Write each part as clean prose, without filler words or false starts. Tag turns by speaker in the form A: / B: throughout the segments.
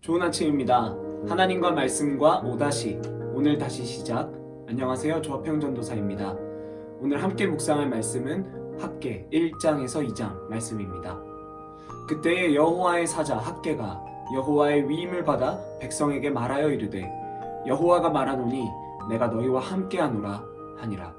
A: 좋은 아침입니다. 하나님과 말씀과 오다시 오늘 다시 시작. 안녕하세요. 조합형 전도사입니다. 오늘 함께 묵상할 말씀은 학개 1장에서 2장 말씀입니다. 그때에 여호와의 사자 학개가 여호와의 위임을 받아 백성에게 말하여 이르되 여호와가 말하노니 내가 너희와 함께하노라 하니라.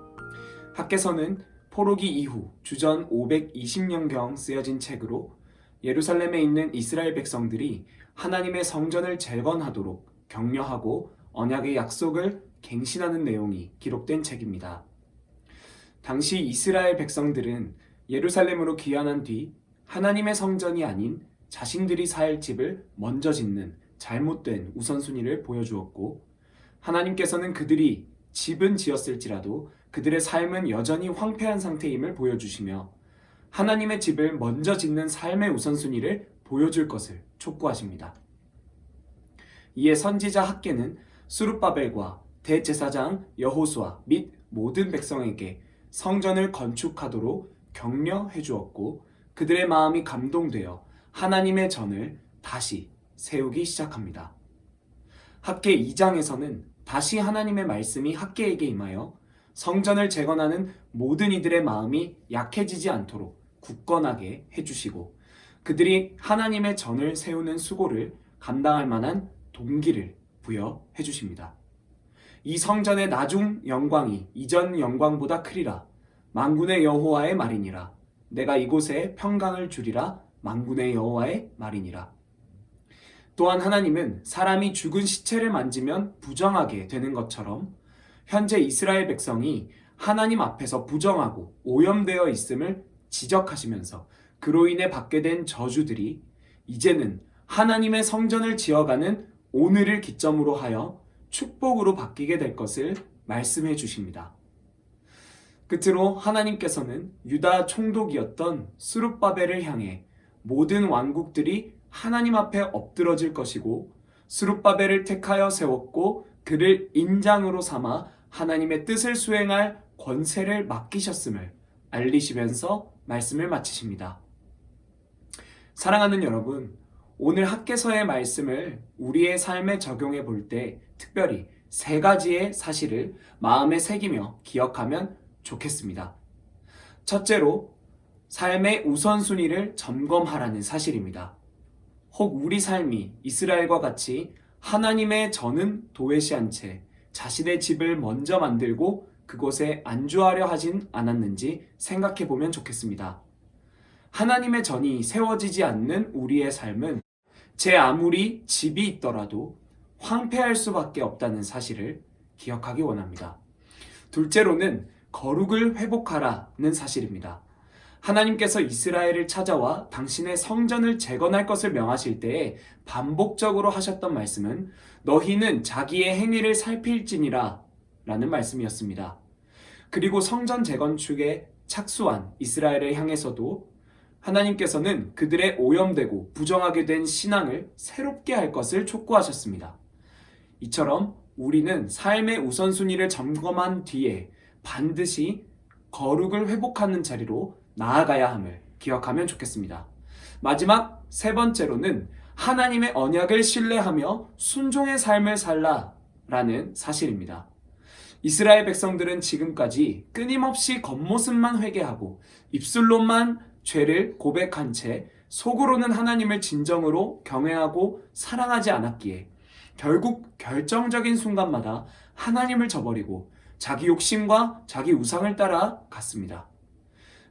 A: 학개서는 포로기 이후 주전 520년경 쓰여진 책으로 예루살렘에 있는 이스라엘 백성들이 하나님의 성전을 재건하도록 격려하고 언약의 약속을 갱신하는 내용이 기록된 책입니다. 당시 이스라엘 백성들은 예루살렘으로 귀환한 뒤 하나님의 성전이 아닌 자신들이 살 집을 먼저 짓는 잘못된 우선순위를 보여주었고, 하나님께서는 그들이 집은 지었을지라도 그들의 삶은 여전히 황폐한 상태임을 보여주시며 하나님의 집을 먼저 짓는 삶의 우선순위를 보여줄 것을 촉구하십니다. 이에 선지자 학개는 스룹바벨과 대제사장 여호수아 및 모든 백성에게 성전을 건축하도록 격려해 주었고, 그들의 마음이 감동되어 하나님의 전을 다시 세우기 시작합니다. 학개 2장에서는 다시 하나님의 말씀이 학개에게 임하여 성전을 재건하는 모든 이들의 마음이 약해지지 않도록 굳건하게 해주시고, 그들이 하나님의 전을 세우는 수고를 감당할 만한 동기를 부여해 주십니다. 이 성전의 나중 영광이 이전 영광보다 크리라. 만군의 여호와의 말이니라. 내가 이곳에 평강을 주리라. 만군의 여호와의 말이니라. 또한 하나님은 사람이 죽은 시체를 만지면 부정하게 되는 것처럼 현재 이스라엘 백성이 하나님 앞에서 부정하고 오염되어 있음을 지적하시면서 그로 인해 받게 된 저주들이 이제는 하나님의 성전을 지어가는 오늘을 기점으로 하여 축복으로 바뀌게 될 것을 말씀해 주십니다. 끝으로 하나님께서는 유다 총독이었던 스룹바벨을 향해 모든 왕국들이 하나님 앞에 엎드러질 것이고, 스룹바벨을 택하여 세웠고 그를 인장으로 삼아 하나님의 뜻을 수행할 권세를 맡기셨음을 알리시면서 말씀을 마치십니다. 사랑하는 여러분, 오늘 학개서의 말씀을 우리의 삶에 적용해 볼 때 특별히 3가지의 사실을 마음에 새기며 기억하면 좋겠습니다. 첫째로, 삶의 우선순위를 점검하라는 사실입니다. 혹 우리 삶이 이스라엘과 같이 하나님의 전은 도외시한 채 자신의 집을 먼저 만들고 그곳에 안주하려 하진 않았는지 생각해 보면 좋겠습니다. 하나님의 전이 세워지지 않는 우리의 삶은 제 아무리 집이 있더라도 황폐할 수밖에 없다는 사실을 기억하기 원합니다. 둘째로는 거룩을 회복하라는 사실입니다. 하나님께서 이스라엘을 찾아와 당신의 성전을 재건할 것을 명하실 때에 반복적으로 하셨던 말씀은 너희는 자기의 행위를 살필지니라 라는 말씀이었습니다. 그리고 성전 재건축에 착수한 이스라엘을 향해서도 하나님께서는 그들의 오염되고 부정하게 된 신앙을 새롭게 할 것을 촉구하셨습니다. 이처럼 우리는 삶의 우선순위를 점검한 뒤에 반드시 거룩을 회복하는 자리로 나아가야 함을 기억하면 좋겠습니다. 마지막 3번째로는 하나님의 언약을 신뢰하며 순종의 삶을 살라라는 사실입니다. 이스라엘 백성들은 지금까지 끊임없이 겉모습만 회개하고 입술로만 죄를 고백한 채 속으로는 하나님을 진정으로 경외하고 사랑하지 않았기에 결국 결정적인 순간마다 하나님을 저버리고 자기 욕심과 자기 우상을 따라 갔습니다.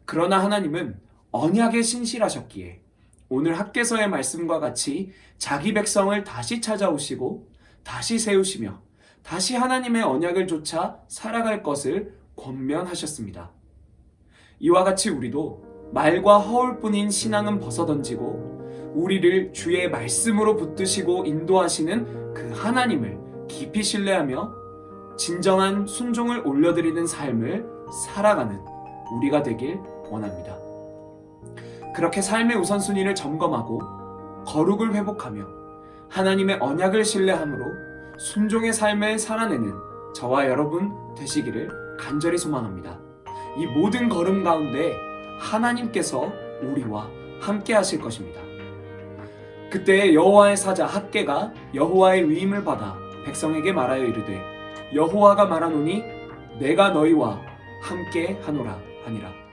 A: 그러나 하나님은 언약에 신실하셨기에 오늘 학개서의 말씀과 같이 자기 백성을 다시 찾아오시고 다시 세우시며 다시 하나님의 언약을 좇아 살아갈 것을 권면하셨습니다. 이와 같이 우리도 말과 허울뿐인 신앙은 벗어던지고 우리를 주의 말씀으로 붙드시고 인도하시는 그 하나님을 깊이 신뢰하며 진정한 순종을 올려드리는 삶을 살아가는 우리가 되길 원합니다. 그렇게 삶의 우선순위를 점검하고 거룩을 회복하며 하나님의 언약을 신뢰함으로 순종의 삶을 살아내는 저와 여러분 되시기를 간절히 소망합니다. 이 모든 걸음 가운데 하나님께서 우리와 함께 하실 것입니다. 그때 여호와의 사자 학개가 여호와의 위임을 받아 백성에게 말하여 이르되 여호와가 말하노니 내가 너희와 함께 하노라 하니라.